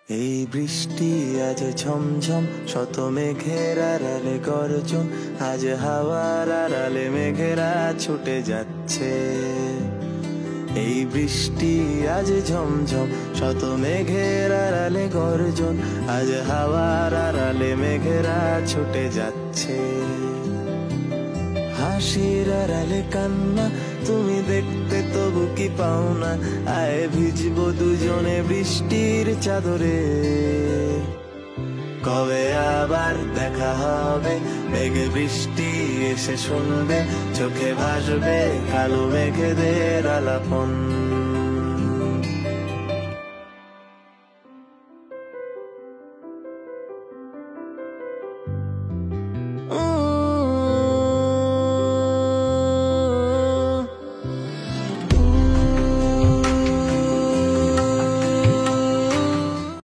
এই বৃষ্টি আজ ঝমঝম, শত মেঘের আড়ালে গর্জন, আজ হাওয়ার আড়ালে মেঘেরা ছুটে যাচ্ছে। এই বৃষ্টি আজ ঝমঝম, শত মেঘের আড়ালে গর্জন, আজ হাওয়ার আড়ালে মেঘেরা ছুটে যাচ্ছে। হাসির আড়ালে কান্না তুমি দেখতে তবু কি পাও না, আয় ভিজবো দুজনে বৃষ্টির চাদরে। কবে আবার দেখা হবে, মেঘে বৃষ্টি এসে শুনবে, চোখে ভাসবে কালো মেঘেদের আলাপন।